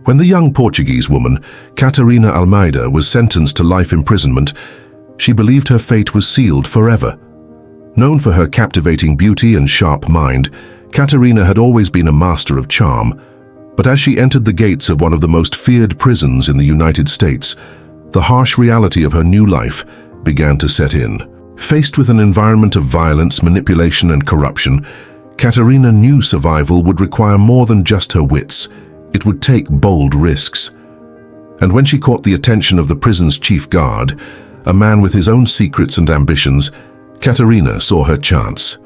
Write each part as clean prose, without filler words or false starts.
When the young Portuguese woman, Catarina Almeida, was sentenced to life imprisonment, she believed her fate was sealed forever. Known for her captivating beauty and sharp mind, Catarina had always been a master of charm. But as she entered the gates of one of the most feared prisons in the United States, the harsh reality of her new life began to set in. Faced with an environment of violence, manipulation, and corruption, Catarina knew survival would require more than just her wits. It would take bold risks. And when she caught the attention of the prison's chief guard, a man with his own secrets and ambitions, Catarina saw her chance.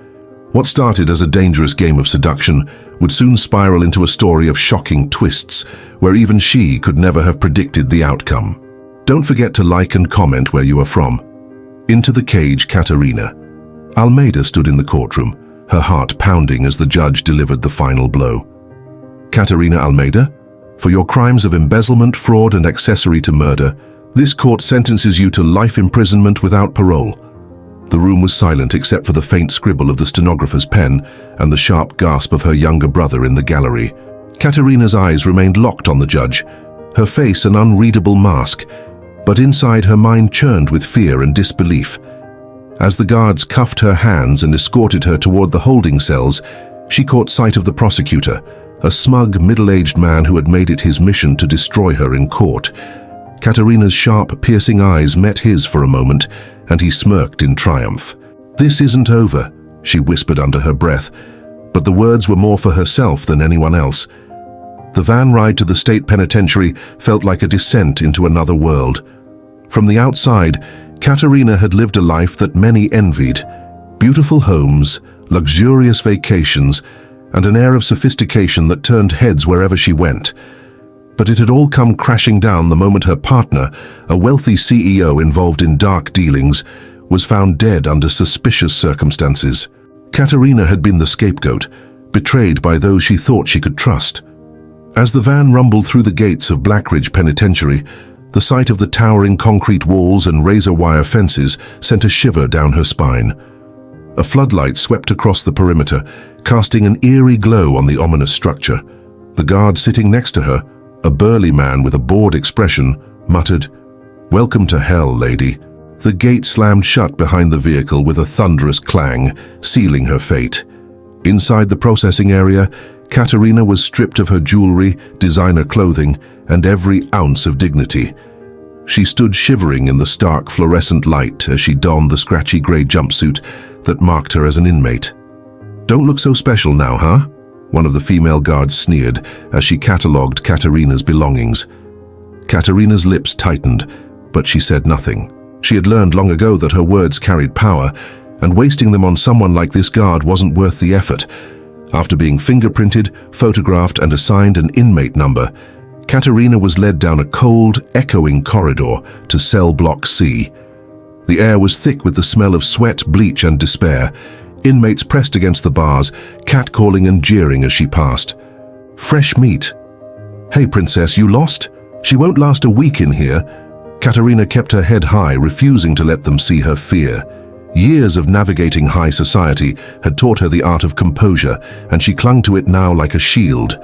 What started as a dangerous game of seduction would soon spiral into a story of shocking twists, where even she could never have predicted the outcome. Don't forget to like and comment where you are from. Into the cage, Catarina. Almeida stood in the courtroom, her heart pounding as the judge delivered the final blow. Catarina Almeida, for your crimes of embezzlement, fraud, and accessory to murder, this court sentences you to life imprisonment without parole. The room was silent except for the faint scribble of the stenographer's pen and the sharp gasp of her younger brother in the gallery. Catarina's eyes remained locked on the judge, her face an unreadable mask, but inside her mind churned with fear and disbelief. As the guards cuffed her hands and escorted her toward the holding cells, she caught sight of the prosecutor, a smug, middle-aged man who had made it his mission to destroy her in court. Catarina's sharp, piercing eyes met his for a moment, and he smirked in triumph. "This isn't over," she whispered under her breath, but the words were more for herself than anyone else. The van ride to the state penitentiary felt like a descent into another world. From the outside, Catarina had lived a life that many envied. Beautiful homes, luxurious vacations, and an air of sophistication that turned heads wherever she went. But it had all come crashing down the moment her partner, a wealthy CEO involved in dark dealings, was found dead under suspicious circumstances. Catarina had been the scapegoat, betrayed by those she thought she could trust. As the van rumbled through the gates of Blackridge Penitentiary, the sight of the towering concrete walls and razor-wire fences sent a shiver down her spine. A floodlight swept across the perimeter, casting an eerie glow on the ominous structure. The guard sitting next to her, a burly man with a bored expression, muttered, "Welcome to hell, lady." The gate slammed shut behind the vehicle with a thunderous clang, sealing her fate. Inside the processing area, Catarina was stripped of her jewelry, designer clothing, and every ounce of dignity. She stood shivering in the stark fluorescent light as she donned the scratchy grey jumpsuit that marked her as an inmate. "Don't look so special now, huh?" one of the female guards sneered as she catalogued Catarina's belongings. Catarina's lips tightened, but she said nothing. She had learned long ago that her words carried power, and wasting them on someone like this guard wasn't worth the effort. After being fingerprinted, photographed, and assigned an inmate number, Catarina was led down a cold, echoing corridor to cell block C. The air was thick with the smell of sweat, bleach, and despair. Inmates pressed against the bars, catcalling and jeering as she passed. "Fresh meat. Hey, princess, you lost? She won't last a week in here." Catarina kept her head high, refusing to let them see her fear. Years of navigating high society had taught her the art of composure, and she clung to it now like a shield.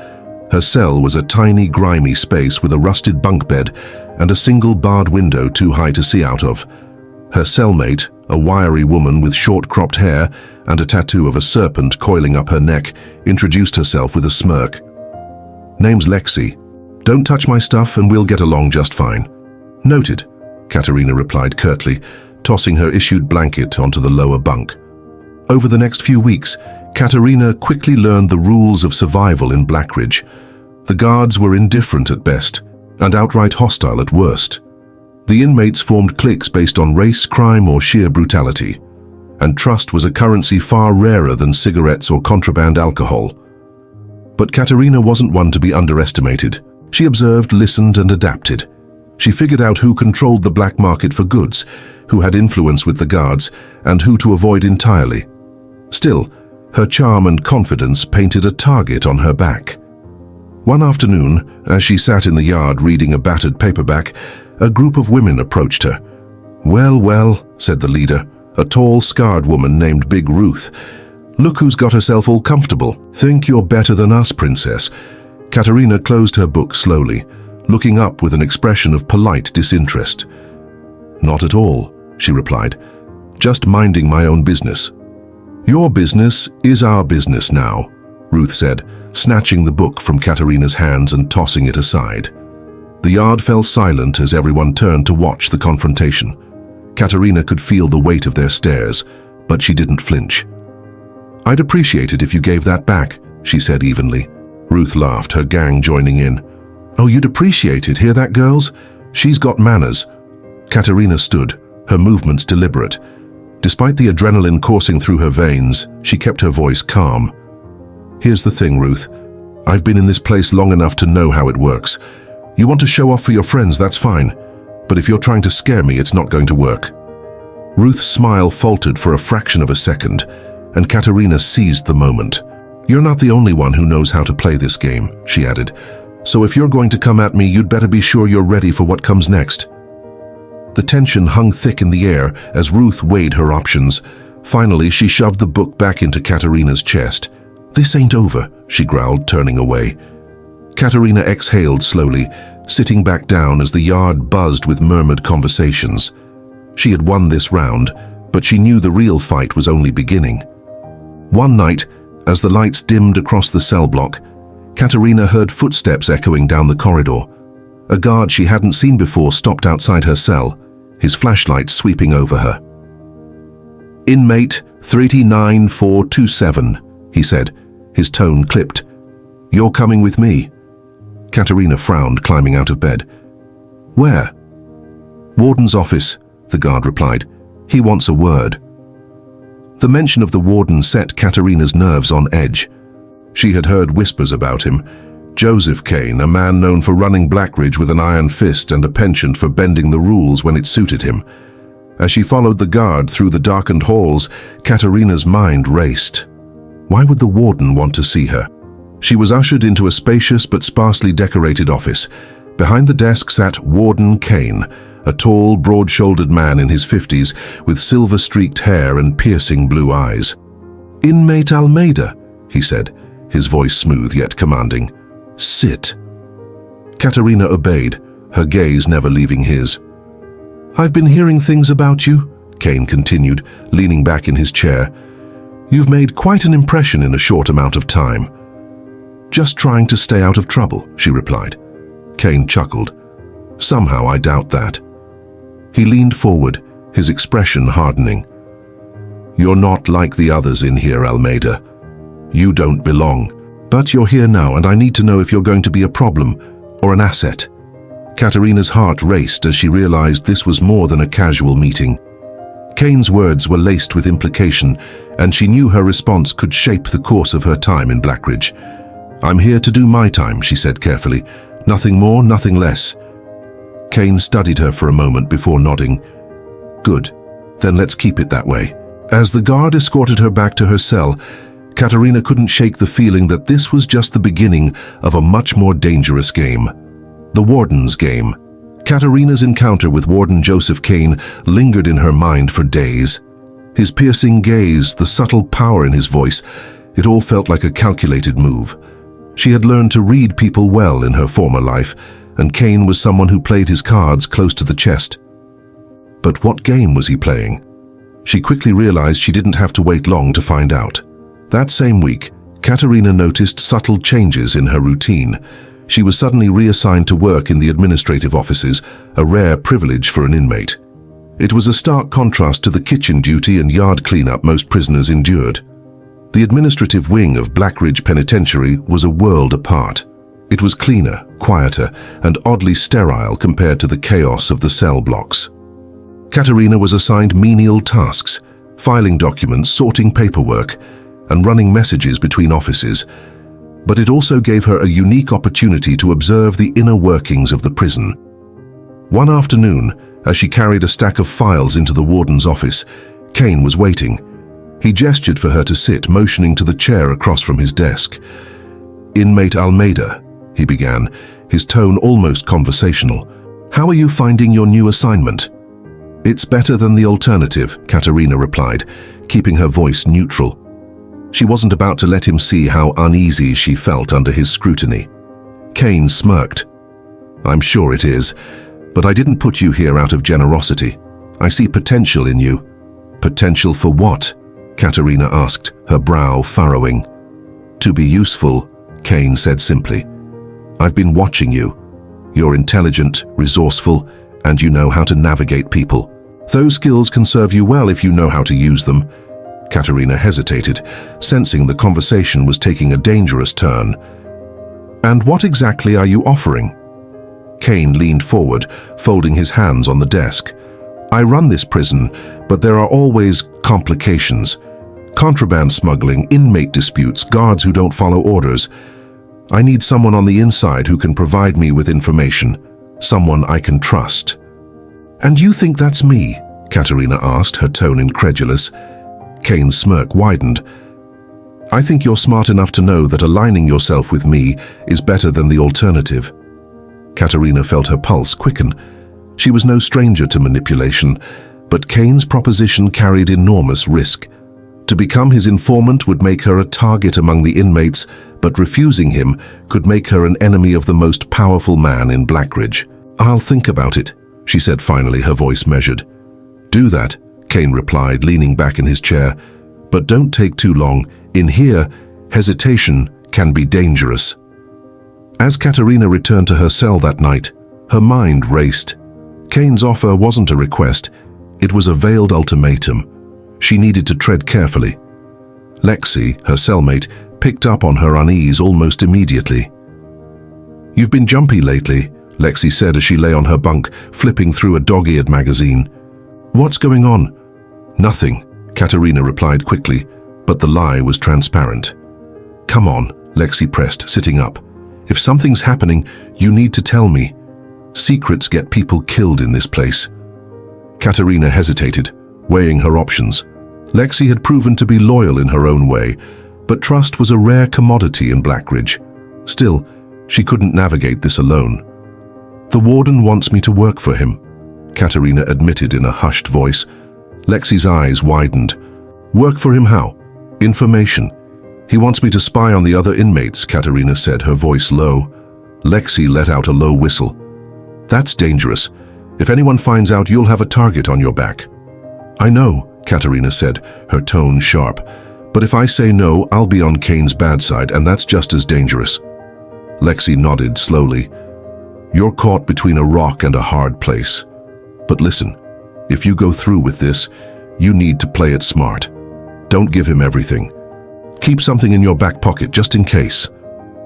Her cell was a tiny, grimy space with a rusted bunk bed and a single barred window too high to see out of. Her cellmate, a wiry woman with short cropped hair and a tattoo of a serpent coiling up her neck, introduced herself with a smirk. "Name's Lexi. Don't touch my stuff and we'll get along just fine." "Noted," Catarina replied curtly, tossing her issued blanket onto the lower bunk. Over the next few weeks, Catarina quickly learned the rules of survival in Blackridge. The guards were indifferent at best and outright hostile at worst. The inmates formed cliques based on race, crime, or sheer brutality, and trust was a currency far rarer than cigarettes or contraband alcohol. But Catarina wasn't one to be underestimated. She observed, listened, and adapted. She figured out who controlled the black market for goods, who had influence with the guards, and who to avoid entirely. Still, her charm and confidence painted a target on her back. One afternoon, as she sat in the yard reading a battered paperback, a group of women approached her. "Well, well," said the leader, a tall, scarred woman named Big Ruth. "Look who's got herself all comfortable. Think you're better than us, princess. Katerina closed her book slowly, looking up with an expression of polite disinterest. "Not at all," she replied. "Just minding my own business." "Your business is our business now," Ruth said, snatching the book from Katerina's hands and tossing it aside. The yard fell silent as everyone turned to watch the confrontation. Katerina could feel the weight of their stares, but she didn't flinch. "I'd appreciate it if you gave that back," she said evenly. Ruth laughed, her gang joining in. "Oh, you'd appreciate it, hear that, girls? She's got manners." Katerina stood, her movements deliberate. Despite the adrenaline coursing through her veins, she kept her voice calm. "Here's the thing, Ruth. I've been in this place long enough to know how it works. You want to show off for your friends, that's fine. But if you're trying to scare me, it's not going to work." Ruth's smile faltered for a fraction of a second, and Katerina seized the moment. "You're not the only one who knows how to play this game," she added. "So if you're going to come at me, you'd better be sure you're ready for what comes next." The tension hung thick in the air as Ruth weighed her options. Finally, she shoved the book back into Katerina's chest. "This ain't over," she growled, turning away. Katerina exhaled slowly, sitting back down as the yard buzzed with murmured conversations. She had won this round, but she knew the real fight was only beginning. One night, as the lights dimmed across the cell block, Katerina heard footsteps echoing down the corridor. A guard she hadn't seen before stopped outside her cell, his flashlight sweeping over her. "Inmate 39427, he said, his tone clipped. "You're coming with me." Katerina frowned, climbing out of bed. "Where?" "Warden's office," the guard replied. "He wants a word." The mention of the warden set Katerina's nerves on edge. She had heard whispers about him. Joseph Kane, a man known for running Blackridge with an iron fist and a penchant for bending the rules when it suited him. As she followed the guard through the darkened halls, Katerina's mind raced. Why would the warden want to see her? She was ushered into a spacious but sparsely decorated office. Behind the desk sat Warden Kane, a tall, broad-shouldered man in his 50s with silver-streaked hair and piercing blue eyes. "Inmate Almeida," he said, his voice smooth yet commanding. "Sit." Katerina obeyed, her gaze never leaving his. "I've been hearing things about you," Kane continued, leaning back in his chair. "You've made quite an impression in a short amount of time." "Just trying to stay out of trouble," she replied. Kane chuckled. "Somehow I doubt that." He leaned forward, his expression hardening. "You're not like the others in here, Almeida. You don't belong. But you're here now, and I need to know if you're going to be a problem or an asset." Katerina's heart raced as she realized this was more than a casual meeting. Kane's words were laced with implication, and she knew her response could shape the course of her time in Blackridge. "I'm here to do my time," she said carefully. "Nothing more, nothing less." Kane studied her for a moment before nodding. "Good. Then let's keep it that way." As the guard escorted her back to her cell, Katerina couldn't shake the feeling that this was just the beginning of a much more dangerous game. The Warden's game. Katerina's encounter with Warden Joseph Kane lingered in her mind for days. His piercing gaze, the subtle power in his voice, it all felt like a calculated move. She had learned to read people well in her former life, and Kane was someone who played his cards close to the chest. But what game was he playing? She quickly realized she didn't have to wait long to find out. That same week, Katerina noticed subtle changes in her routine. She was suddenly reassigned to work in the administrative offices, a rare privilege for an inmate. It was a stark contrast to the kitchen duty and yard cleanup most prisoners endured. The administrative wing of Blackridge Penitentiary was a world apart. It was cleaner, quieter, and oddly sterile compared to the chaos of the cell blocks. Katerina was assigned menial tasks, filing documents, sorting paperwork, and running messages between offices, but it also gave her a unique opportunity to observe the inner workings of the prison. One afternoon, as she carried a stack of files into the warden's office, Kane was waiting. He gestured for her to sit, motioning to the chair across from his desk. "Inmate Almeida," he began, his tone almost conversational. "How are you finding your new assignment?" "It's better than the alternative," Katerina replied, keeping her voice neutral. She wasn't about to let him see how uneasy she felt under his scrutiny. Kane smirked. I'm sure it is, but I didn't put you here out of generosity. I see potential in you. Potential for what? Katerina asked, her brow furrowing. To be useful, Kane said simply. I've been watching you. You're intelligent, resourceful, and you know how to navigate people. Those skills can serve you well if you know how to use them. Katerina hesitated, sensing the conversation was taking a dangerous turn. And what exactly are you offering? Kane leaned forward, folding his hands on the desk. I run this prison, but there are always complications. Contraband smuggling, inmate disputes, guards who don't follow orders. I need someone on the inside who can provide me with information, someone I can trust. And you think that's me? Katerina asked, her tone incredulous. Kane's smirk widened. I think you're smart enough to know that aligning yourself with me is better than the alternative. Katerina felt her pulse quicken. She was no stranger to manipulation, but Kane's proposition carried enormous risk. To become his informant would make her a target among the inmates, but refusing him could make her an enemy of the most powerful man in Blackridge. I'll think about it, she said finally, her voice measured. Do that, Kane replied, leaning back in his chair. But don't take too long. In here, hesitation can be dangerous. As Katerina returned to her cell that night, her mind raced. Kane's offer wasn't a request, it was a veiled ultimatum. She needed to tread carefully. Lexi, her cellmate, picked up on her unease almost immediately. You've been jumpy lately, Lexi said as she lay on her bunk, flipping through a dog-eared magazine. What's going on? Nothing, Katerina replied quickly, but the lie was transparent. Come on, Lexi pressed, sitting up. If something's happening, you need to tell me. Secrets get people killed in this place. Katerina hesitated, weighing her options. Lexi had proven to be loyal in her own way, but trust was a rare commodity in Blackridge. Still, she couldn't navigate this alone. The warden wants me to work for him, Katerina admitted in a hushed voice. Lexi's eyes widened. Work for him how? Information. He wants me to spy on the other inmates, Katerina said, her voice low. Lexi let out a low whistle. That's dangerous. If anyone finds out, you'll have a target on your back. I know, Katerina said, her tone sharp. But if I say no, I'll be on Kane's bad side, and that's just as dangerous. Lexi nodded slowly. You're caught between a rock and a hard place. But listen, if you go through with this, you need to play it smart. Don't give him everything. Keep something in your back pocket just in case.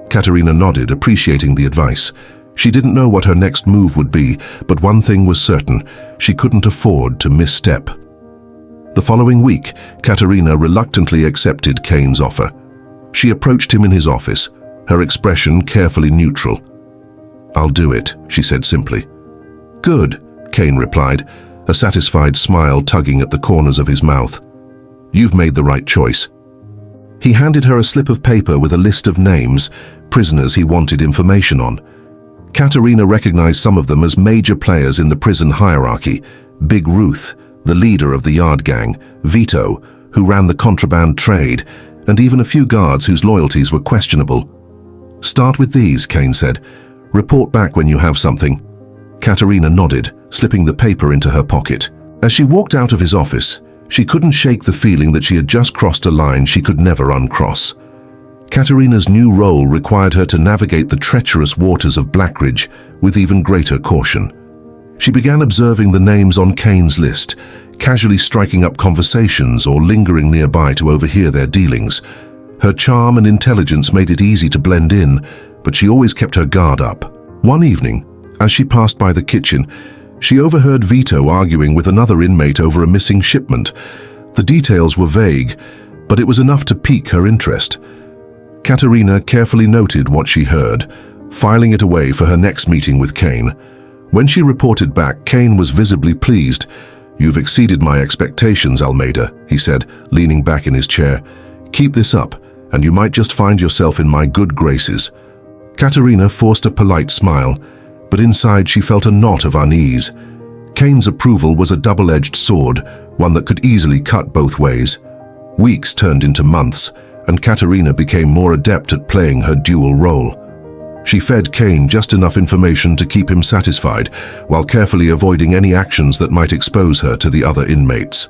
Katerina nodded, appreciating the advice. She didn't know what her next move would be, but one thing was certain, she couldn't afford to misstep. The following week, Katerina reluctantly accepted Kane's offer. She approached him in his office, her expression carefully neutral. I'll do it, she said simply. Good, Kane replied, a satisfied smile tugging at the corners of his mouth. You've made the right choice. He handed her a slip of paper with a list of names, prisoners he wanted information on. Katerina recognized some of them as major players in the prison hierarchy. Big Ruth, the leader of the yard gang, Vito, who ran the contraband trade, and even a few guards whose loyalties were questionable. Start with these, Kane said. Report back when you have something. Katerina nodded, slipping the paper into her pocket. As she walked out of his office, she couldn't shake the feeling that she had just crossed a line she could never uncross. Katerina's new role required her to navigate the treacherous waters of Blackridge with even greater caution. She began observing the names on Kane's list, casually striking up conversations or lingering nearby to overhear their dealings. Her charm and intelligence made it easy to blend in, but she always kept her guard up. One evening, as she passed by the kitchen, she overheard Vito arguing with another inmate over a missing shipment. The details were vague, but it was enough to pique her interest. Katerina carefully noted what she heard, filing it away for her next meeting with Kane. When she reported back, Kane was visibly pleased. You've exceeded my expectations, Almeida, he said, leaning back in his chair. Keep this up, and you might just find yourself in my good graces. Katerina forced a polite smile, but inside she felt a knot of unease. Kane's approval was a double-edged sword, one that could easily cut both ways. Weeks turned into months, and Katerina became more adept at playing her dual role. She fed Kane just enough information to keep him satisfied, while carefully avoiding any actions that might expose her to the other inmates.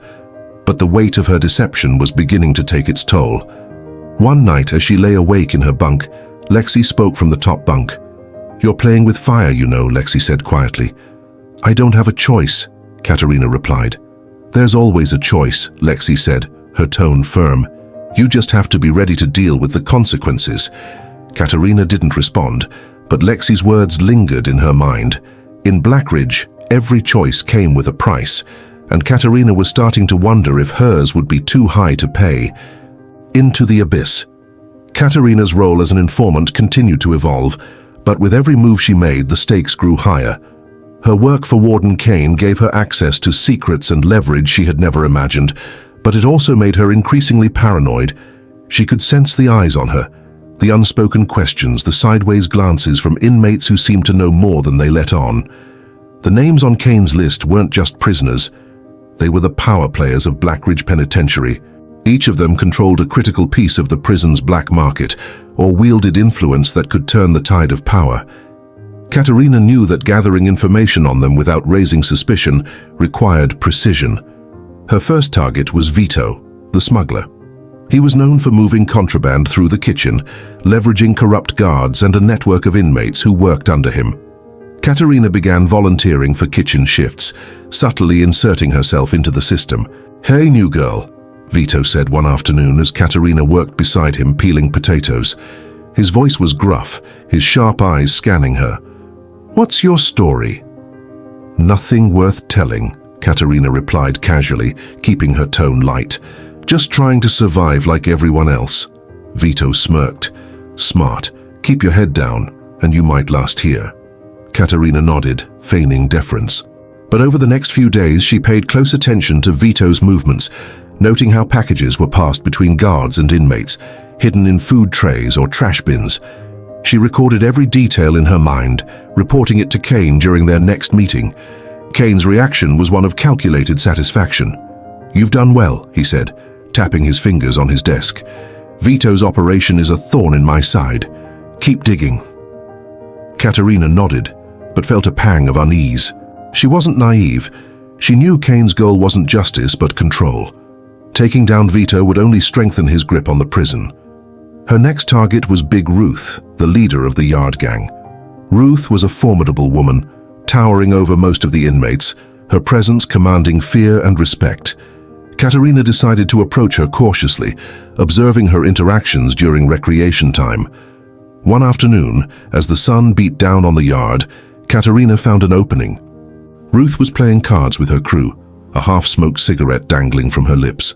But the weight of her deception was beginning to take its toll. One night, as she lay awake in her bunk, Lexi spoke from the top bunk. "You're playing with fire, you know," Lexi said quietly. "I don't have a choice," Katerina replied. "There's always a choice," Lexi said, her tone firm. "You just have to be ready to deal with the consequences." Katerina didn't respond, but Lexi's words lingered in her mind. In Blackridge, every choice came with a price, and Katerina was starting to wonder if hers would be too high to pay. Into the abyss. Katerina's role as an informant continued to evolve, but with every move she made, the stakes grew higher. Her work for Warden Kane gave her access to secrets and leverage she had never imagined, but it also made her increasingly paranoid. She could sense the eyes on her, the unspoken questions, the sideways glances from inmates who seemed to know more than they let on. The names on Kane's list weren't just prisoners. They were the power players of Blackridge Penitentiary. Each of them controlled a critical piece of the prison's black market, or wielded influence that could turn the tide of power. Katerina knew that gathering information on them without raising suspicion required precision. Her first target was Vito, the smuggler. He was known for moving contraband through the kitchen, leveraging corrupt guards and a network of inmates who worked under him. Katerina began volunteering for kitchen shifts, subtly inserting herself into the system. "Hey, new girl," Vito said one afternoon as Katerina worked beside him peeling potatoes. His voice was gruff, his sharp eyes scanning her. "What's your story?" "Nothing worth telling," Katerina replied casually, keeping her tone light. "Just trying to survive like everyone else." Vito smirked. "Smart. Keep your head down, and you might last here." Katerina nodded, feigning deference. But over the next few days, she paid close attention to Vito's movements, noting how packages were passed between guards and inmates, hidden in food trays or trash bins. She recorded every detail in her mind, reporting it to Kane during their next meeting. Kane's reaction was one of calculated satisfaction. "You've done well," he said, tapping his fingers on his desk. "Vito's operation is a thorn in my side. Keep digging." Katerina nodded, but felt a pang of unease. She wasn't naive. She knew Kane's goal wasn't justice, but control. Taking down Vito would only strengthen his grip on the prison. Her next target was Big Ruth, the leader of the Yard Gang. Ruth was a formidable woman, towering over most of the inmates, her presence commanding fear and respect. Katerina decided to approach her cautiously, observing her interactions during recreation time. One afternoon, as the sun beat down on the yard, Katerina found an opening. Ruth was playing cards with her crew, a half-smoked cigarette dangling from her lips.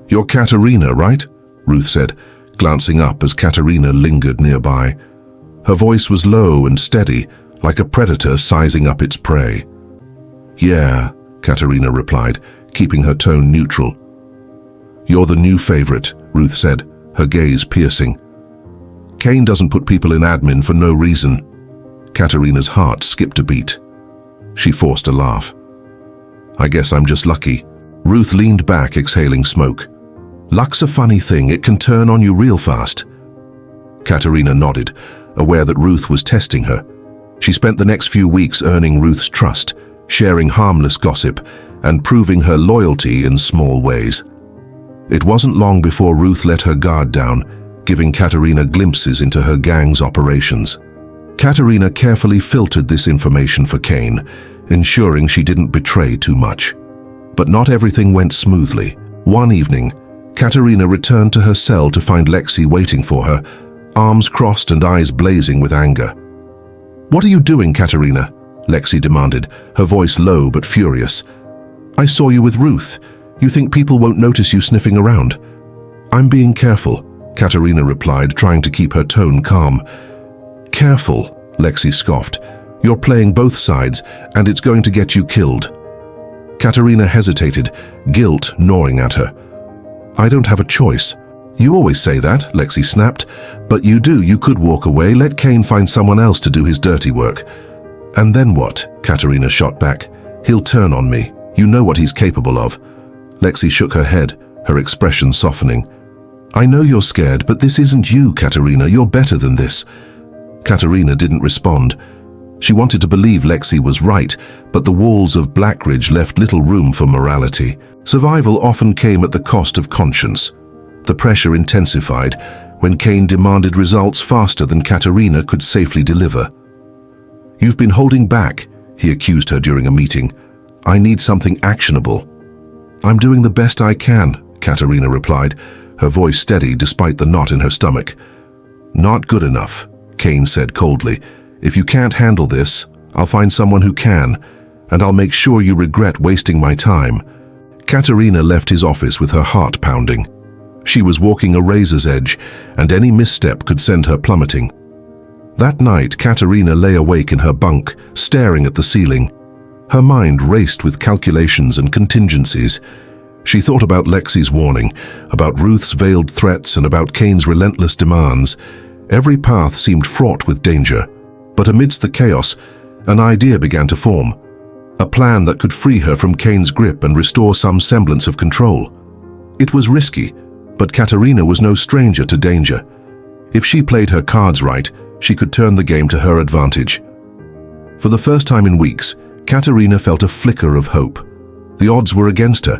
"You're Katerina, right?" Ruth said, glancing up as Katerina lingered nearby. Her voice was low and steady, like a predator sizing up its prey. "Yeah," Katerina replied, keeping her tone neutral. "You're the new favorite," Ruth said, her gaze piercing. "Kane doesn't put people in admin for no reason." Katerina's heart skipped a beat. She forced a laugh. "I guess I'm just lucky." Ruth leaned back, exhaling smoke. "Luck's a funny thing, it can turn on you real fast." Katerina nodded, aware that Ruth was testing her. She spent the next few weeks earning Ruth's trust, sharing harmless gossip, and proving her loyalty in small ways. It wasn't long before Ruth let her guard down, giving Katerina glimpses into her gang's operations. Katerina carefully filtered this information for Kane, ensuring she didn't betray too much. But not everything went smoothly. One evening, Katerina returned to her cell to find Lexi waiting for her, arms crossed and eyes blazing with anger. "What are you doing, Katerina?" Lexi demanded, her voice low but furious. "I saw you with Ruth. You think people won't notice you sniffing around?" "I'm being careful," Katerina replied, trying to keep her tone calm. "Careful," Lexi scoffed. "You're playing both sides, and it's going to get you killed." Katerina hesitated, guilt gnawing at her. "I don't have a choice." "You always say that," Lexi snapped. "But you do. You could walk away, let Kane find someone else to do his dirty work." "And then what?" Katerina shot back. "He'll turn on me. You know what he's capable of." Lexi shook her head, her expression softening. "I know you're scared, but this isn't you, Katerina. You're better than this." Katerina didn't respond. She wanted to believe Lexi was right, but the walls of Blackridge left little room for morality. Survival often came at the cost of conscience. The pressure intensified when Kane demanded results faster than Katerina could safely deliver. "You've been holding back," he accused her during a meeting. "I need something actionable." "I'm doing the best I can," Katerina replied, her voice steady despite the knot in her stomach. "Not good enough," Kane said coldly. "If you can't handle this, I'll find someone who can, and I'll make sure you regret wasting my time." Katerina left his office with her heart pounding. She was walking a razor's edge, and any misstep could send her plummeting. That night, Katerina lay awake in her bunk, staring at the ceiling. Her mind raced with calculations and contingencies. She thought about Lexi's warning, about Ruth's veiled threats, and about Kane's relentless demands. Every path seemed fraught with danger. But amidst the chaos, an idea began to form. A plan that could free her from Kane's grip and restore some semblance of control. It was risky, but Katerina was no stranger to danger. If she played her cards right, she could turn the game to her advantage. For the first time in weeks, Katerina felt a flicker of hope. The odds were against her,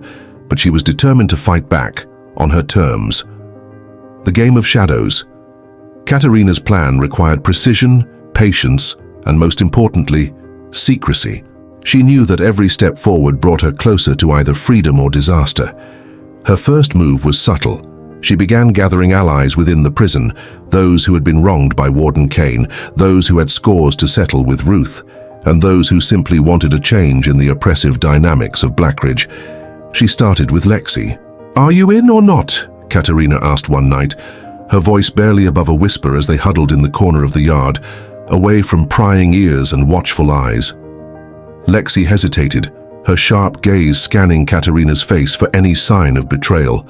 but she was determined to fight back, on her terms. The game of shadows. Katerina's plan required precision, patience, and most importantly, secrecy. She knew that every step forward brought her closer to either freedom or disaster. Her first move was subtle. She began gathering allies within the prison, those who had been wronged by Warden Kane, those who had scores to settle with Ruth, and those who simply wanted a change in the oppressive dynamics of Blackridge. She started with Lexi. "Are you in or not?" Katerina asked one night, her voice barely above a whisper as they huddled in the corner of the yard, away from prying ears and watchful eyes. Lexi hesitated, her sharp gaze scanning Katerina's face for any sign of betrayal.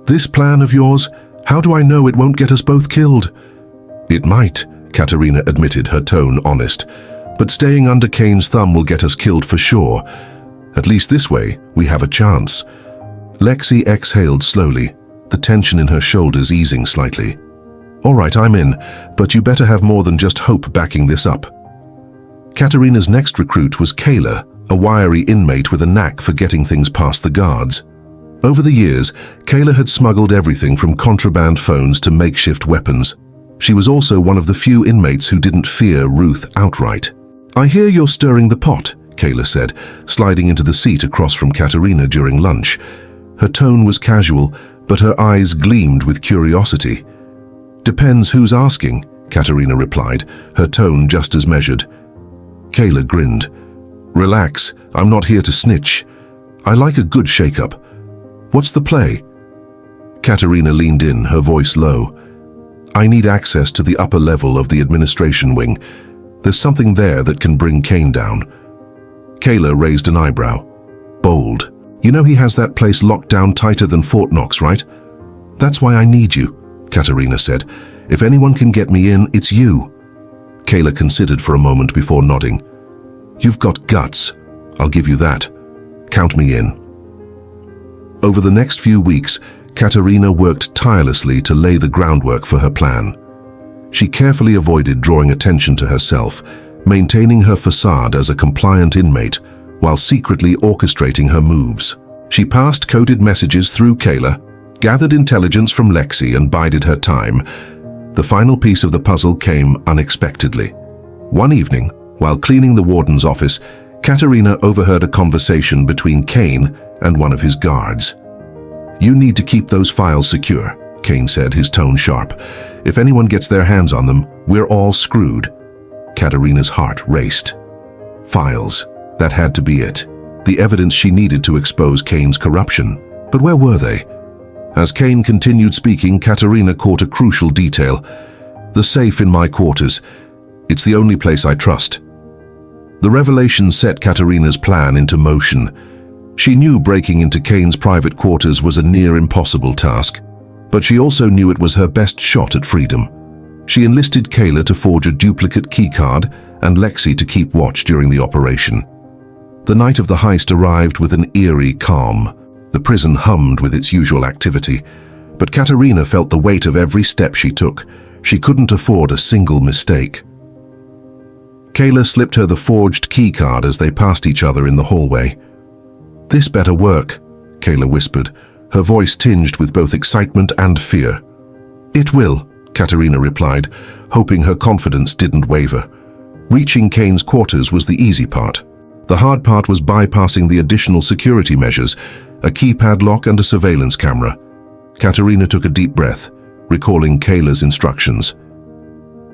"This plan of yours, how do I know it won't get us both killed?" "It might," Katerina admitted, her tone honest. "But staying under Kane's thumb will get us killed for sure. At least this way, we have a chance." Lexi exhaled slowly, the tension in her shoulders easing slightly. "All right, I'm in, but you better have more than just hope backing this up." Katerina's next recruit was Kayla, a wiry inmate with a knack for getting things past the guards. Over the years, Kayla had smuggled everything from contraband phones to makeshift weapons. She was also one of the few inmates who didn't fear Ruth outright. "I hear you're stirring the pot," Kayla said, sliding into the seat across from Katerina during lunch. Her tone was casual, but her eyes gleamed with curiosity. "Depends who's asking," Katerina replied, her tone just as measured. Kayla grinned. "Relax, I'm not here to snitch. I like a good shake-up. What's the play?" Katerina leaned in, her voice low. "I need access to the upper level of the administration wing. There's something there that can bring Kane down." Kayla raised an eyebrow. Bold. "You know he has that place locked down tighter than Fort Knox, right?" "That's why I need you," Katerina said. "If anyone can get me in, it's you." Kayla considered for a moment before nodding. "You've got guts. I'll give you that. Count me in." Over the next few weeks, Katerina worked tirelessly to lay the groundwork for her plan. She carefully avoided drawing attention to herself, maintaining her facade as a compliant inmate while secretly orchestrating her moves. She passed coded messages through Kayla, gathered intelligence from Lexi, and bided her time. The final piece of the puzzle came unexpectedly. One evening, while cleaning the warden's office, Katerina overheard a conversation between Kane and one of his guards. "You need to keep those files secure," Kane said, his tone sharp. "If anyone gets their hands on them, we're all screwed." Katerina's heart raced. Files. That had to be it. The evidence she needed to expose Kane's corruption. But where were they? As Kane continued speaking, Katerina caught a crucial detail. "The safe in my quarters. It's the only place I trust." The revelation set Katerina's plan into motion. She knew breaking into Kane's private quarters was a near impossible task, but she also knew it was her best shot at freedom. She enlisted Kayla to forge a duplicate keycard and Lexi to keep watch during the operation. The night of the heist arrived with an eerie calm. The prison hummed with its usual activity, but Katerina felt the weight of every step she took. She couldn't afford a single mistake. Kayla slipped her the forged keycard as they passed each other in the hallway. "This better work," Kayla whispered, her voice tinged with both excitement and fear. "It will," Katerina replied, hoping her confidence didn't waver. Reaching Kane's quarters was the easy part. The hard part was bypassing the additional security measures, a keypad lock and a surveillance camera. Katerina took a deep breath, recalling Kayla's instructions.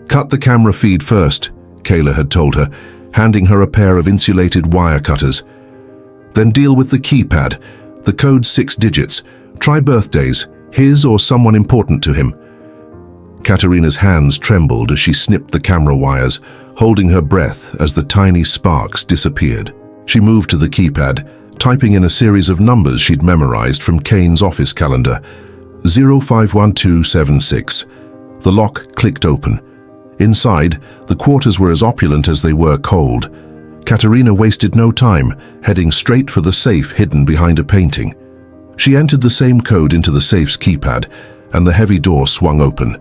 "Cut the camera feed first," Kayla had told her, handing her a pair of insulated wire cutters. "Then deal with the keypad, the code's 6 digits. Try birthdays, his or someone important to him." Katerina's hands trembled as she snipped the camera wires, holding her breath as the tiny sparks disappeared. She moved to the keypad, typing in a series of numbers she'd memorized from Kane's office calendar. 051276. The lock clicked open. Inside, the quarters were as opulent as they were cold. Katerina wasted no time, heading straight for the safe hidden behind a painting. She entered the same code into the safe's keypad, and the heavy door swung open.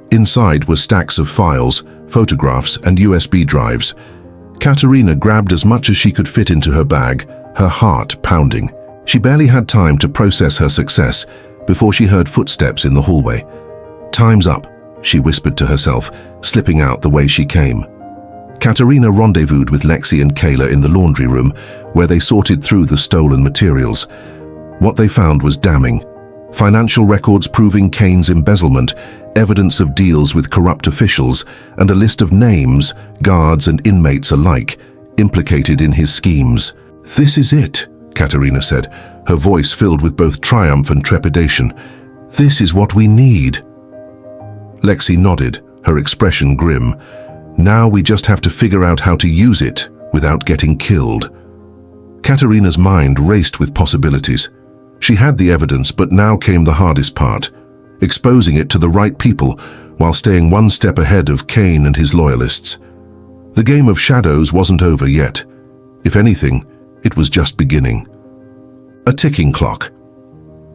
Inside were stacks of files, photographs, and USB drives. Katerina grabbed as much as she could fit into her bag, her heart pounding. She barely had time to process her success before she heard footsteps in the hallway. "Time's up," she whispered to herself, slipping out the way she came. Katerina rendezvoused with Lexi and Kayla in the laundry room, where they sorted through the stolen materials. What they found was damning. Financial records proving Kane's embezzlement, evidence of deals with corrupt officials, and a list of names, guards and inmates alike, implicated in his schemes. "This is it," Katerina said, her voice filled with both triumph and trepidation. "This is what we need." Lexi nodded, her expression grim. "Now we just have to figure out how to use it without getting killed." Katerina's mind raced with possibilities. She had the evidence, but now came the hardest part, exposing it to the right people while staying one step ahead of Kane and his loyalists. The game of shadows wasn't over yet. If anything, it was just beginning. A ticking clock.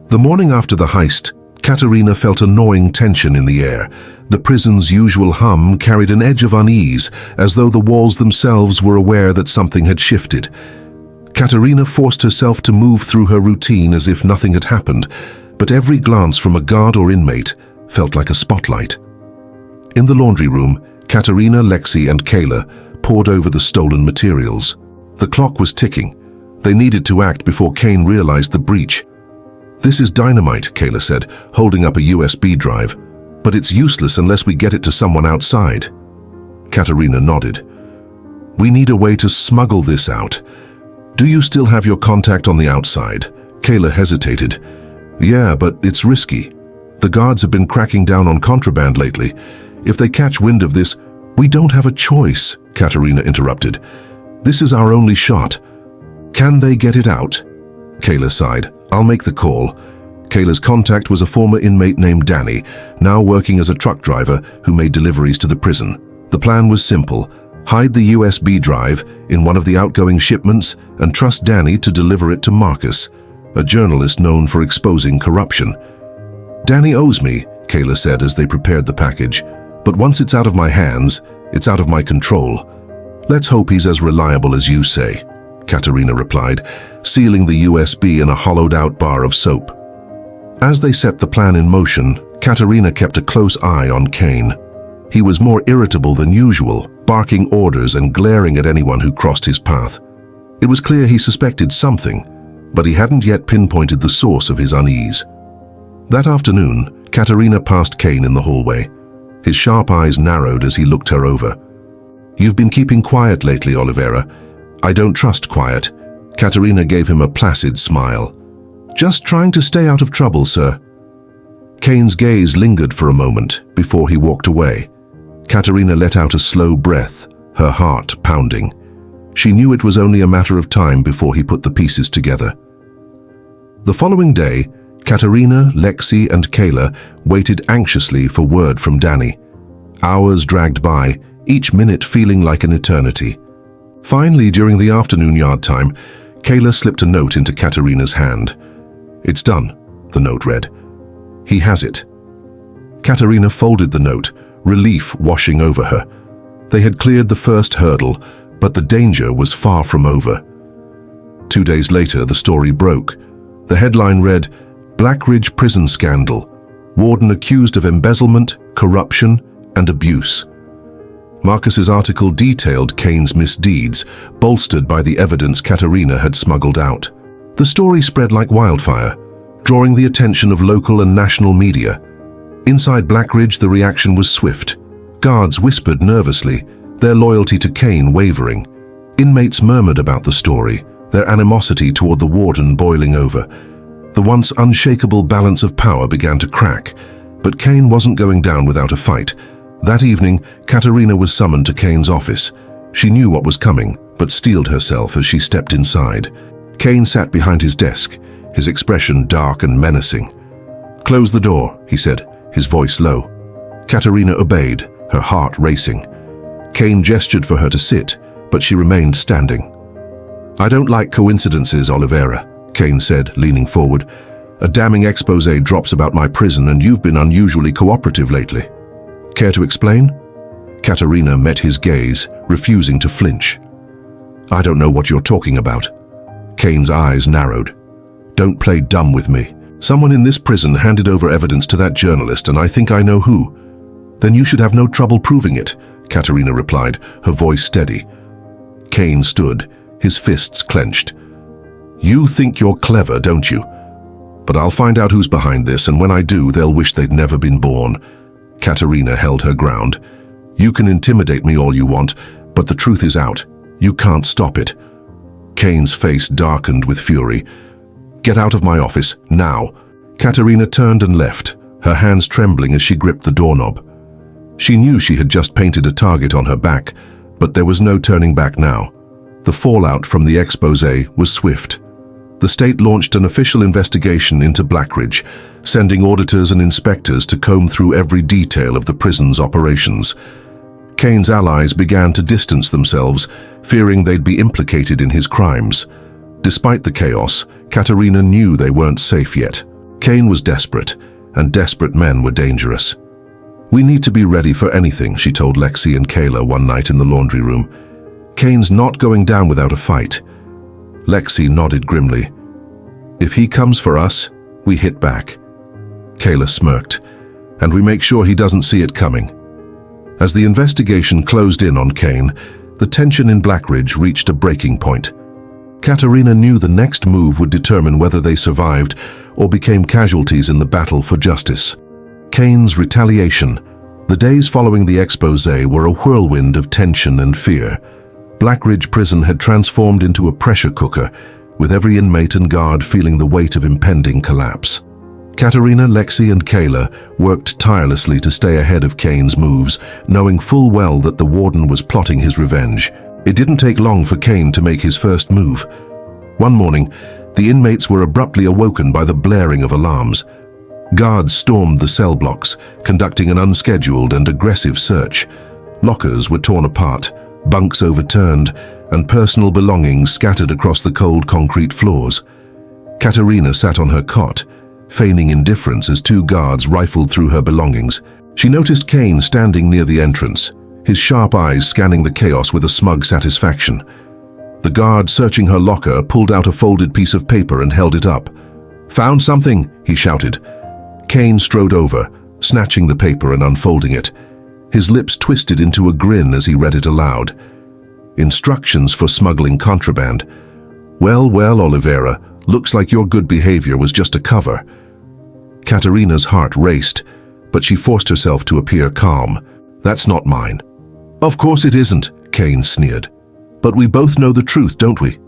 The morning after the heist, Katerina felt a gnawing tension in the air. The prison's usual hum carried an edge of unease, as though the walls themselves were aware that something had shifted. Katerina forced herself to move through her routine as if nothing had happened, but every glance from a guard or inmate felt like a spotlight. In the laundry room, Katerina, Lexi, and Kayla pored over the stolen materials. The clock was ticking. They needed to act before Kane realized the breach. "This is dynamite," Kayla said, holding up a USB drive. "But it's useless unless we get it to someone outside." Katerina nodded. "We need a way to smuggle this out. Do you still have your contact on the outside?" Kayla hesitated. "Yeah, but it's risky. The guards have been cracking down on contraband lately. If they catch wind of this—" "We don't have a choice," Katerina interrupted. "This is our only shot." "Can they get it out?" Kayla sighed. "I'll make the call." Kayla's contact was a former inmate named Danny, now working as a truck driver who made deliveries to the prison. The plan was simple: hide the USB drive in one of the outgoing shipments and trust Danny to deliver it to Marcus, a journalist known for exposing corruption. "Danny owes me," Kayla said as they prepared the package. "But once it's out of my hands, it's out of my control. Let's hope he's as reliable as you say," Katerina replied, sealing the USB in a hollowed-out bar of soap. As they set the plan in motion, Katerina kept a close eye on Kane. He was more irritable than usual, barking orders and glaring at anyone who crossed his path. It was clear he suspected something, but he hadn't yet pinpointed the source of his unease. That afternoon, Katerina passed Kane in the hallway. His sharp eyes narrowed as he looked her over. "You've been keeping quiet lately, Oliveira." "I don't trust quiet." Katerina gave him a placid smile. "Just trying to stay out of trouble, sir." Kane's gaze lingered for a moment before he walked away. Katerina let out a slow breath, her heart pounding. She knew it was only a matter of time before he put the pieces together. The following day, Katerina, Lexi, and Kayla waited anxiously for word from Danny. Hours dragged by, each minute feeling like an eternity. Finally, during the afternoon yard time, Kayla slipped a note into Katerina's hand. "It's done," the note read. "He has it." Katerina folded the note, relief washing over her. They had cleared the first hurdle, but the danger was far from over. 2 days later, the story broke. The headline read, "Blackridge Prison Scandal. Warden accused of embezzlement, corruption, and abuse." Marcus's article detailed Kane's misdeeds, bolstered by the evidence Katerina had smuggled out. The story spread like wildfire, drawing the attention of local and national media. Inside Blackridge, the reaction was swift. Guards whispered nervously, their loyalty to Kane wavering. Inmates murmured about the story, their animosity toward the warden boiling over. The once unshakable balance of power began to crack, but Kane wasn't going down without a fight. That evening, Katerina was summoned to Kane's office. She knew what was coming, but steeled herself as she stepped inside. Kane sat behind his desk, his expression dark and menacing. "Close the door," he said, his voice low. Katerina obeyed, her heart racing. Kane gestured for her to sit, but she remained standing. "I don't like coincidences, Oliveira," Kane said, leaning forward. "A damning expose drops about my prison, and you've been unusually cooperative lately. Care to explain?" Katerina met his gaze, refusing to flinch. "I don't know what you're talking about." Kane's eyes narrowed. "Don't play dumb with me. Someone in this prison handed over evidence to that journalist, and I think I know who." "Then you should have no trouble proving it," Katerina replied, her voice steady. Kane stood, his fists clenched. "You think you're clever, don't you? But I'll find out who's behind this, and when I do, they'll wish they'd never been born." Katerina held her ground. "You can intimidate me all you want, but the truth is out. You can't stop it." Kane's face darkened with fury. "Get out of my office, now." Katerina turned and left, her hands trembling as she gripped the doorknob. She knew she had just painted a target on her back, but there was no turning back now. The fallout from the expose was swift. The state launched an official investigation into Blackridge, sending auditors and inspectors to comb through every detail of the prison's operations. Kane's allies began to distance themselves, fearing they'd be implicated in his crimes. Despite the chaos, Katerina knew they weren't safe yet. Kane was desperate, and desperate men were dangerous. "We need to be ready for anything," she told Lexi and Kayla one night in the laundry room. "Kane's not going down without a fight." Lexi nodded grimly. "If he comes for us, we hit back." Kayla smirked. "And we make sure he doesn't see it coming." As the investigation closed in on Kane, the tension in Blackridge reached a breaking point. Katerina knew the next move would determine whether they survived or became casualties in the battle for justice. Kane's retaliation. The days following the expose were a whirlwind of tension and fear. Blackridge Prison had transformed into a pressure cooker, with every inmate and guard feeling the weight of impending collapse. Katerina, Lexi, and Kayla worked tirelessly to stay ahead of Kane's moves, knowing full well that the warden was plotting his revenge. It didn't take long for Kane to make his first move. One morning, the inmates were abruptly awoken by the blaring of alarms. Guards stormed the cell blocks, conducting an unscheduled and aggressive search. Lockers were torn apart, bunks overturned, and personal belongings scattered across the cold concrete floors. Katerina sat on her cot, feigning indifference as two guards rifled through her belongings. She noticed Kane standing near the entrance, his sharp eyes scanning the chaos with a smug satisfaction. The guard searching her locker pulled out a folded piece of paper and held it up. "Found something," he shouted. Kane strode over, snatching the paper and unfolding it. His lips twisted into a grin as he read it aloud. "Instructions for smuggling contraband. Well, well, Oliveira, looks like your good behavior was just a cover." Katerina's heart raced, but she forced herself to appear calm. "That's not mine." "Of course it isn't," Kane sneered. "But we both know the truth, don't we?"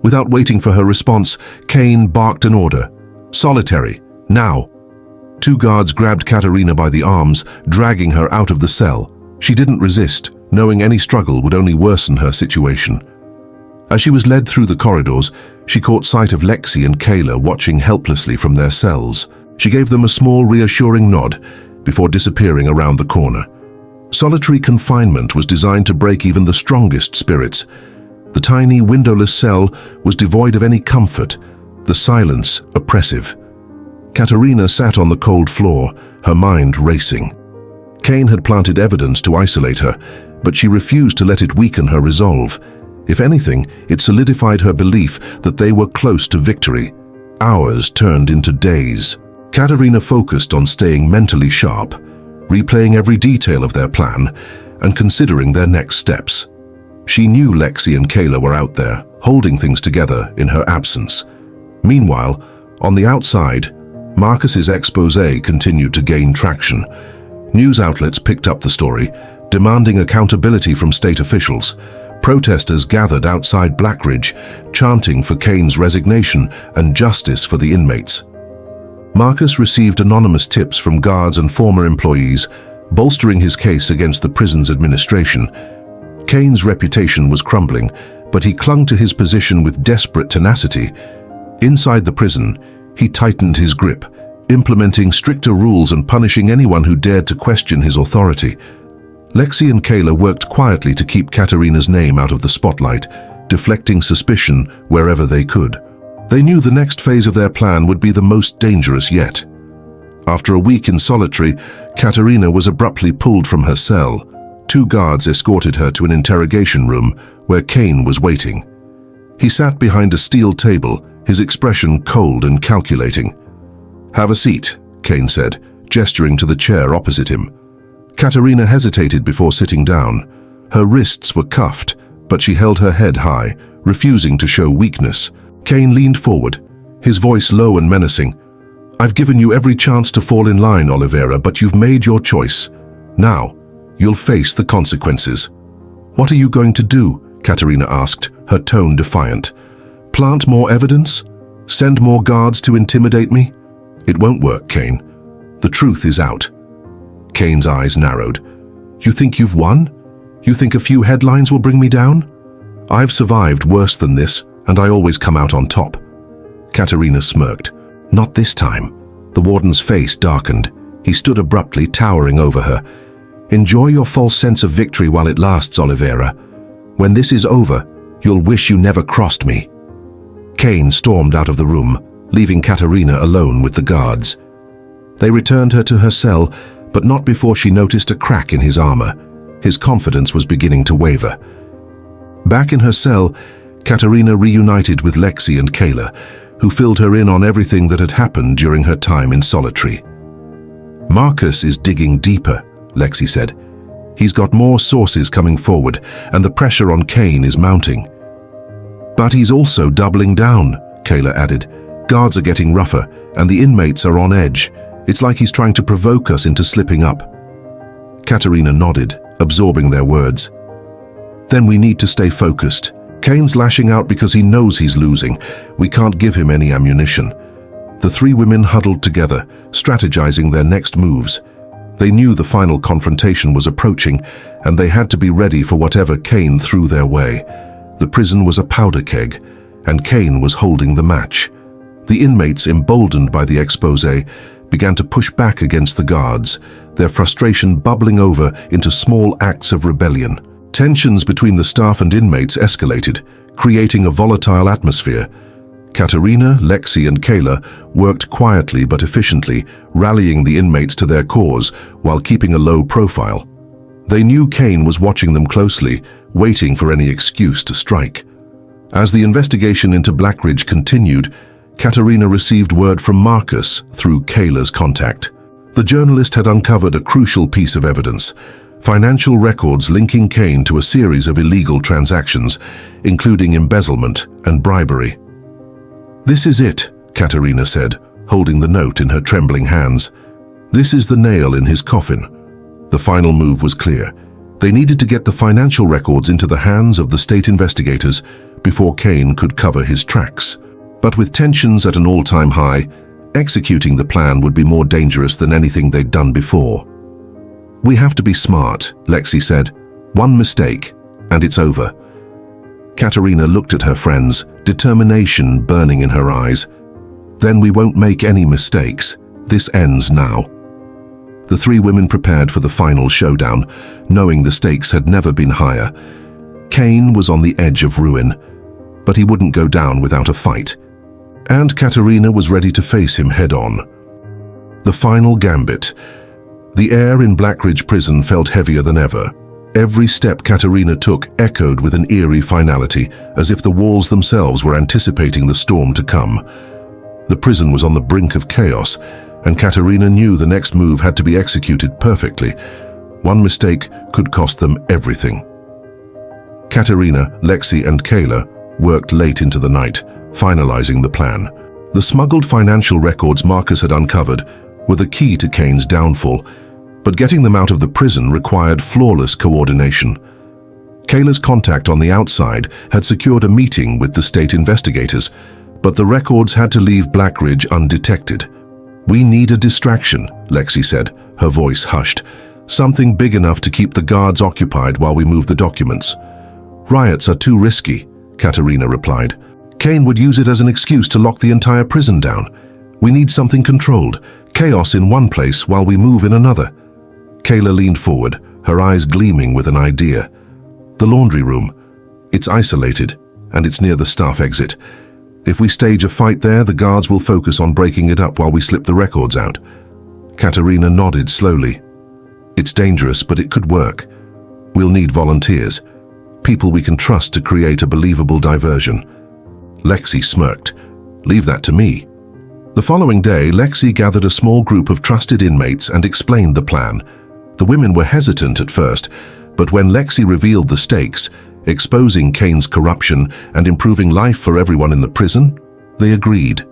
Without waiting for her response, Kane barked an order. "Solitary, now." Two guards grabbed Katerina by the arms, dragging her out of the cell. She didn't resist, knowing any struggle would only worsen her situation. As she was led through the corridors, she caught sight of Lexi and Kayla watching helplessly from their cells. She gave them a small, reassuring nod before disappearing around the corner. Solitary confinement was designed to break even the strongest spirits. The tiny, windowless cell was devoid of any comfort, the silence oppressive. Katerina sat on the cold floor, her mind racing. Kane had planted evidence to isolate her, but she refused to let it weaken her resolve. If anything, it solidified her belief that they were close to victory. Hours turned into days. Katerina focused on staying mentally sharp, replaying every detail of their plan and considering their next steps. She knew Lexi and Kayla were out there, holding things together in her absence. Meanwhile, on the outside, Marcus's exposé continued to gain traction. News outlets picked up the story, demanding accountability from state officials. Protesters gathered outside Blackridge, chanting for Kane's resignation and justice for the inmates. Marcus received anonymous tips from guards and former employees, bolstering his case against the prison's administration. Kane's reputation was crumbling, but he clung to his position with desperate tenacity. Inside the prison, he tightened his grip, implementing stricter rules and punishing anyone who dared to question his authority. Lexi and Kayla worked quietly to keep Katerina's name out of the spotlight, deflecting suspicion wherever they could. They knew the next phase of their plan would be the most dangerous yet. After a week in solitary, Katerina was abruptly pulled from her cell. 2 guards escorted her to an interrogation room where Kane was waiting. He sat behind a steel table, his expression cold and calculating. "Have a seat," Kane said, gesturing to the chair opposite him. Katerina hesitated before sitting down. Her wrists were cuffed, but she held her head high, refusing to show weakness. Kane leaned forward, his voice low and menacing. "I've given you every chance to fall in line, Oliveira, but you've made your choice. Now, you'll face the consequences." "What are you going to do?" Katerina asked, her tone defiant. "Plant more evidence? Send more guards to intimidate me?" "It won't work, Kane. The truth is out." Kane's eyes narrowed. "You think you've won? You think a few headlines will bring me down? I've survived worse than this, and I always come out on top." Katerina smirked. "Not this time." The warden's face darkened. He stood abruptly, towering over her. "Enjoy your false sense of victory while it lasts, Oliveira. When this is over, you'll wish you never crossed me." Kane stormed out of the room, leaving Katerina alone with the guards. They returned her to her cell, but not before she noticed a crack in his armor. His confidence was beginning to waver. Back in her cell, Katerina reunited with Lexi and Kayla, who filled her in on everything that had happened during her time in solitary. "Marcus is digging deeper," Lexi said. "He's got more sources coming forward, and the pressure on Kane is mounting." "But he's also doubling down," Kayla added. "Guards are getting rougher, and the inmates are on edge. It's like he's trying to provoke us into slipping up." Katerina nodded, absorbing their words. "Then we need to stay focused. Kane's lashing out because he knows he's losing. We can't give him any ammunition." The 3 women huddled together, strategizing their next moves. They knew the final confrontation was approaching, and they had to be ready for whatever Kane threw their way. The prison was a powder keg, and Kane was holding the match. The inmates, emboldened by the exposé, began to push back against the guards, their frustration bubbling over into small acts of rebellion. Tensions between the staff and inmates escalated, creating a volatile atmosphere. Katerina, Lexi, and Kayla worked quietly but efficiently, rallying the inmates to their cause while keeping a low profile. They knew Kane was watching them closely, waiting for any excuse to strike. As the investigation into Blackridge continued, Katerina received word from Marcus through Kayla's contact. The journalist had uncovered a crucial piece of evidence: financial records linking Kane to a series of illegal transactions, including embezzlement and bribery. "This is it," Katerina said, holding the note in her trembling hands. "This is the nail in his coffin." The final move was clear. They needed to get the financial records into the hands of the state investigators before Kane could cover his tracks. But with tensions at an all-time high, executing the plan would be more dangerous than anything they'd done before. "We have to be smart," Lexi said. "One mistake, and it's over." Katerina looked at her friends, determination burning in her eyes. "Then we won't make any mistakes. This ends now." The 3 women prepared for the final showdown, knowing the stakes had never been higher. Kane was on the edge of ruin, but he wouldn't go down without a fight. And Katerina was ready to face him head-on. The final gambit. The air in Blackridge prison felt heavier than ever. Every step Katerina took echoed with an eerie finality, as if the walls themselves were anticipating the storm to come. The prison was on the brink of chaos, and Katerina knew the next move had to be executed perfectly. One mistake could cost them everything. Katerina, Lexi, and Kayla worked late into the night, finalizing the plan. The smuggled financial records Marcus had uncovered were the key to Kane's downfall, but getting them out of the prison required flawless coordination. Kayla's contact on the outside had secured a meeting with the state investigators, but the records had to leave Blackridge undetected. "We need a distraction," Lexi said, her voice hushed. "Something big enough to keep the guards occupied while we move the documents." "Riots are too risky," Katerina replied. "Kane would use it as an excuse to lock the entire prison down. We need something controlled, chaos in one place while we move in another." Kayla leaned forward, her eyes gleaming with an idea. "The laundry room. It's isolated, and it's near the staff exit. If we stage a fight there, the guards will focus on breaking it up while we slip the records out." Katerina nodded slowly. "It's dangerous, but it could work. We'll need volunteers, people we can trust to create a believable diversion." Lexi smirked. "Leave that to me." The following day, Lexi gathered a small group of trusted inmates and explained the plan. The women were hesitant at first, but when Lexi revealed the stakes, exposing Kane's corruption and improving life for everyone in the prison, they agreed.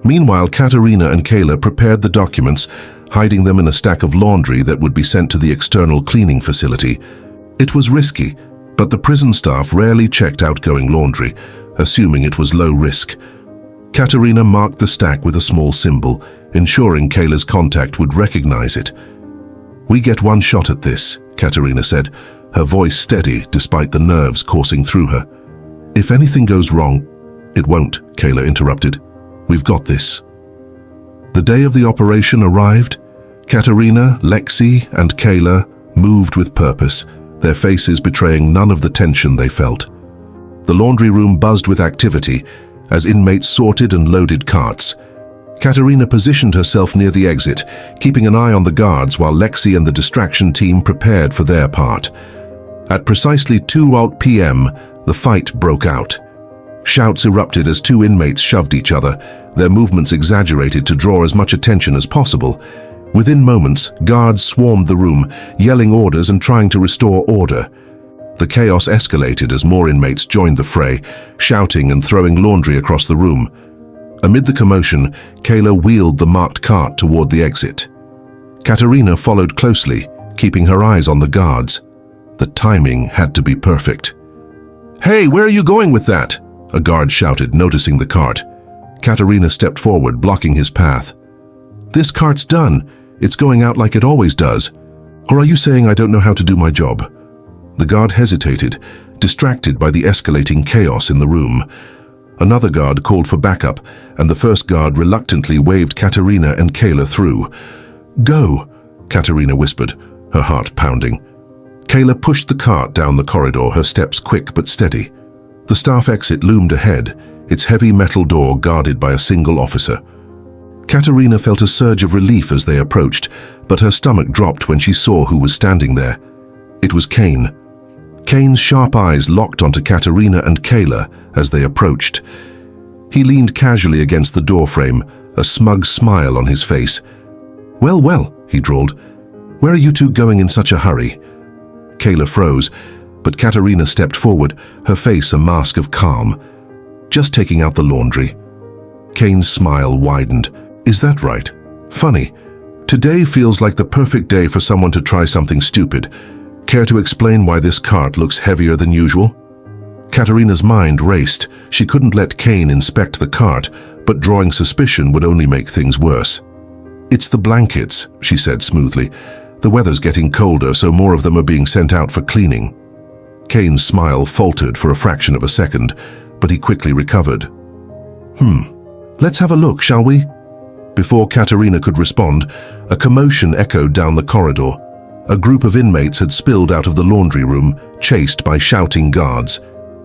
Meanwhile, Katerina and Kayla prepared the documents, hiding them in a stack of laundry that would be sent to the external cleaning facility. It was risky, but the prison staff rarely checked outgoing laundry, assuming it was low risk. Katerina marked the stack with a small symbol, ensuring Kayla's contact would recognize it. "We get one shot at this," Katerina said, her voice steady despite the nerves coursing through her. "If anything goes wrong—" "It won't," Kayla interrupted. "We've got this." The day of the operation arrived. Katerina, Lexi, and Kayla moved with purpose, their faces betraying none of the tension they felt. The laundry room buzzed with activity as inmates sorted and loaded carts. Katerina positioned herself near the exit, keeping an eye on the guards while Lexi and the distraction team prepared for their part. At precisely 2 p.m., the fight broke out. Shouts erupted as two inmates shoved each other, their movements exaggerated to draw as much attention as possible. Within moments, guards swarmed the room, yelling orders and trying to restore order. The chaos escalated as more inmates joined the fray, shouting and throwing laundry across the room. Amid the commotion, Kayla wheeled the marked cart toward the exit. Katerina followed closely, keeping her eyes on the guards. The timing had to be perfect. "Hey, where are you going with that?" a guard shouted, noticing the cart. Katerina stepped forward, blocking his path. "This cart's done. It's going out like it always does. Or are you saying I don't know how to do my job?" The guard hesitated, distracted by the escalating chaos in the room. Another guard called for backup, and the first guard reluctantly waved Katerina and Kayla through. "Go," Katerina whispered, her heart pounding. Kayla pushed the cart down the corridor, her steps quick but steady. The staff exit loomed ahead, its heavy metal door guarded by a single officer. Katerina felt a surge of relief as they approached, but her stomach dropped when she saw who was standing there. It was Kane. Kane's sharp eyes locked onto Katerina and Kayla as they approached. He leaned casually against the doorframe, a smug smile on his face. "Well, well," he drawled. "Where are you two going in such a hurry?" Kayla froze, but Katerina stepped forward, her face a mask of calm. "Just taking out the laundry." Kane's smile widened. "Is that right? Funny. Today feels like the perfect day for someone to try something stupid. Care to explain why this cart looks heavier than usual?" Katerina's mind raced. She couldn't let Kane inspect the cart, but drawing suspicion would only make things worse. "It's the blankets," she said smoothly. "The weather's getting colder, so more of them are being sent out for cleaning." Kane's smile faltered for a fraction of a second, but he quickly recovered. Let's have a look, shall we?" Before Katerina could respond, a commotion echoed down the corridor. A group of inmates had spilled out of the laundry room, chased by shouting guards.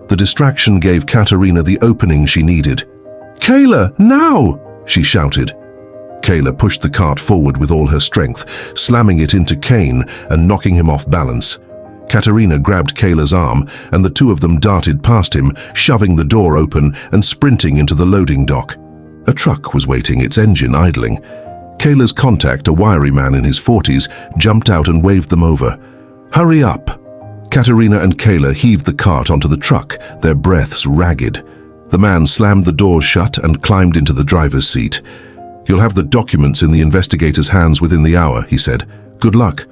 The distraction gave Katerina the opening she needed. "Kayla, now!" she shouted. Kayla pushed the cart forward with all her strength, slamming it into Kane and knocking him off balance. Katerina grabbed Kayla's arm, and the two of them darted past him, shoving the door open and sprinting into the loading dock. A truck was waiting, its engine idling. Kayla's contact, a wiry man in his 40s, jumped out and waved them over. "Hurry up!" Katerina and Kayla heaved the cart onto the truck, their breaths ragged. The man slammed the doors shut and climbed into the driver's seat. "You'll have the documents in the investigator's hands within the hour," he said. "Good luck."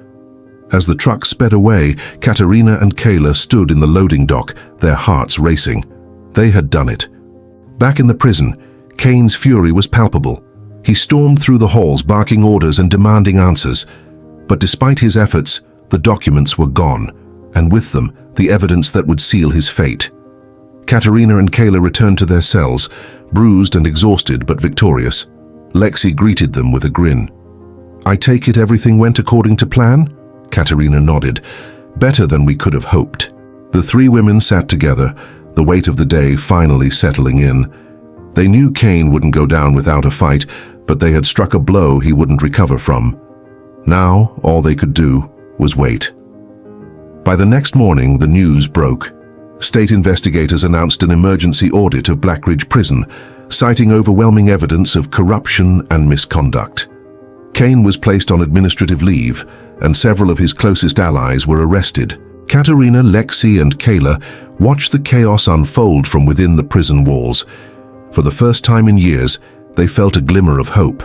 As the truck sped away, Katerina and Kayla stood in the loading dock, their hearts racing. They had done it. Back in the prison, Kane's fury was palpable. He stormed through the halls, barking orders and demanding answers. But despite his efforts, the documents were gone, and with them, the evidence that would seal his fate. Katerina and Kayla returned to their cells, bruised and exhausted but victorious. Lexi greeted them with a grin. "I take it everything went according to plan?" Katerina nodded. "Better than we could have hoped." The three women sat together, the weight of the day finally settling in. They knew Kane wouldn't go down without a fight, but they had struck a blow he wouldn't recover from. Now, all they could do was wait. By the next morning, the news broke. State investigators announced an emergency audit of Blackridge Prison, citing overwhelming evidence of corruption and misconduct. Kane was placed on administrative leave, and several of his closest allies were arrested. Katerina, Lexi, and Kayla watched the chaos unfold from within the prison walls. For the first time in years, they felt a glimmer of hope.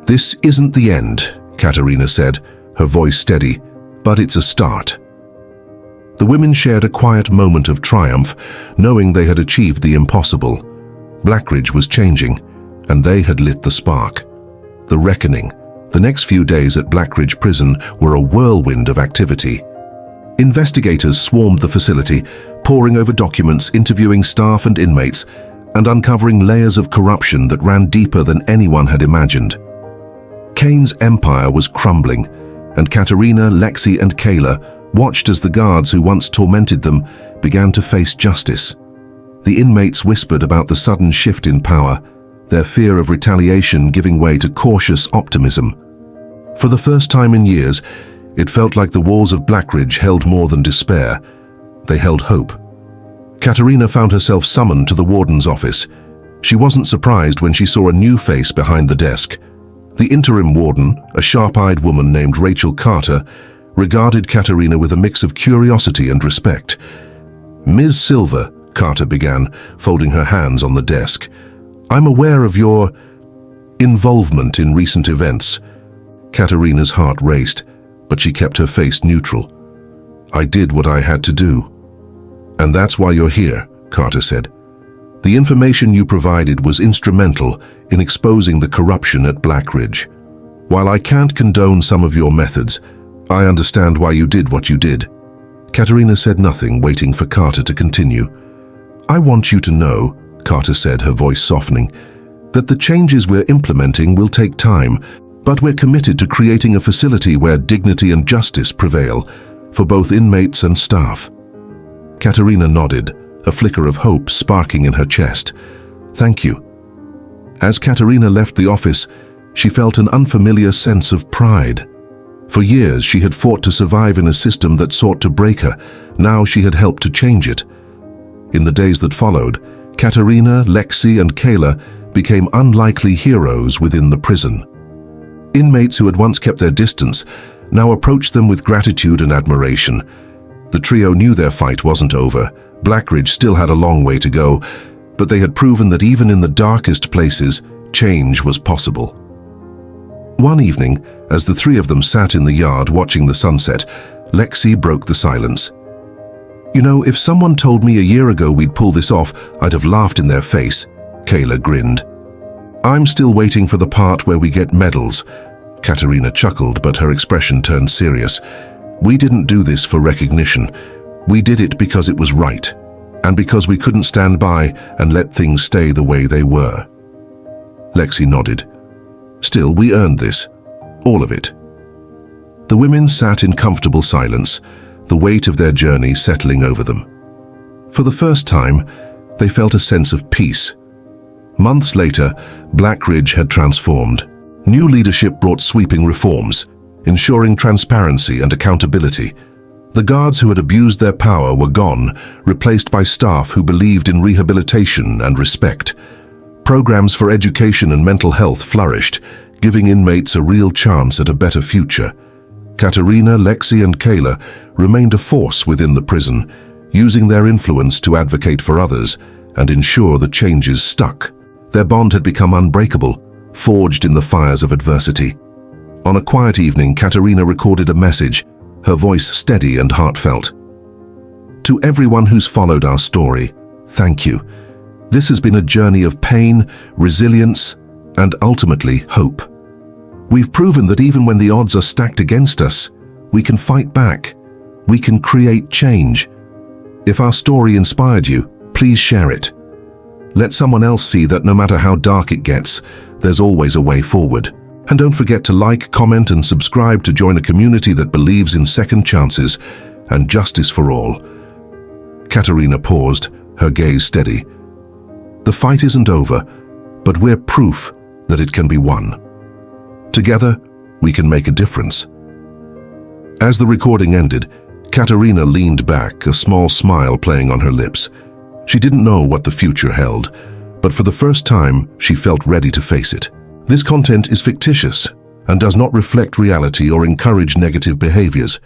"This isn't the end," Katerina said, her voice steady, "but it's a start." The women shared a quiet moment of triumph, knowing they had achieved the impossible. Blackridge was changing, and they had lit the spark. The reckoning. The next few days at Blackridge Prison were a whirlwind of activity. Investigators swarmed the facility, poring over documents, interviewing staff and inmates, and uncovering layers of corruption that ran deeper than anyone had imagined. Kane's empire was crumbling, and Katerina, Lexi, and Kayla watched as the guards who once tormented them began to face justice. The inmates whispered about the sudden shift in power, their fear of retaliation giving way to cautious optimism. For the first time in years, it felt like the walls of Blackridge held more than despair. They held hope. Katerina found herself summoned to the warden's office. She wasn't surprised when she saw a new face behind the desk. The interim warden, a sharp-eyed woman named Rachel Carter, regarded Katerina with a mix of curiosity and respect. "Ms. Silver," Carter began, folding her hands on the desk, "I'm aware of your involvement in recent events." Katerina's heart raced, but she kept her face neutral. "I did what I had to do." "And that's why you're here," Carter said. "The information you provided was instrumental in exposing the corruption at Blackridge. While I can't condone some of your methods, I understand why you did what you did." Katerina said nothing, waiting for Carter to continue. "I want you to know," Carter said, her voice softening, "that the changes we're implementing will take time, but we're committed to creating a facility where dignity and justice prevail for both inmates and staff." Katerina nodded, a flicker of hope sparking in her chest. "Thank you." As Katerina left the office, she felt an unfamiliar sense of pride. For years, she had fought to survive in a system that sought to break her. Now she had helped to change it. In the days that followed, Katerina, Lexi, and Kayla became unlikely heroes within the prison. Inmates who had once kept their distance now approached them with gratitude and admiration. The trio knew their fight wasn't over. Blackridge still had a long way to go, but they had proven that even in the darkest places, change was possible. One evening, as the three of them sat in the yard watching the sunset, Lexi broke the silence. "You know, if someone told me a year ago we'd pull this off, I'd have laughed in their face," Kayla grinned. "I'm still waiting for the part where we get medals." Katerina chuckled, but her expression turned serious. "We didn't do this for recognition. We did it because it was right, and because we couldn't stand by and let things stay the way they were." Lexi nodded. "Still, we earned this. All of it." The women sat in comfortable silence, the weight of their journey settling over them. For the first time, they felt a sense of peace. Months later, Black Ridge had transformed. New leadership brought sweeping reforms, ensuring transparency and accountability. The guards who had abused their power were gone, replaced by staff who believed in rehabilitation and respect. Programs for education and mental health flourished, giving inmates a real chance at a better future. Katerina, Lexi, and Kayla remained a force within the prison, using their influence to advocate for others and ensure the changes stuck. Their bond had become unbreakable, forged in the fires of adversity. On a quiet evening, Katerina recorded a message, her voice steady and heartfelt. To everyone who's followed our story, thank you. This has been a journey of pain, resilience, and ultimately hope. We've proven that even when the odds are stacked against us, we can fight back. We can create change. If our story inspired you, please share it. Let someone else see that no matter how dark it gets, there's always a way forward. And don't forget to like, comment, and subscribe to join a community that believes in second chances and justice for all. Katerina paused, her gaze steady. The fight isn't over, but we're proof that it can be won. Together, we can make a difference. As the recording ended, Katerina leaned back, a small smile playing on her lips. She didn't know what the future held, but for the first time, she felt ready to face it. This content is fictitious and does not reflect reality or encourage negative behaviors.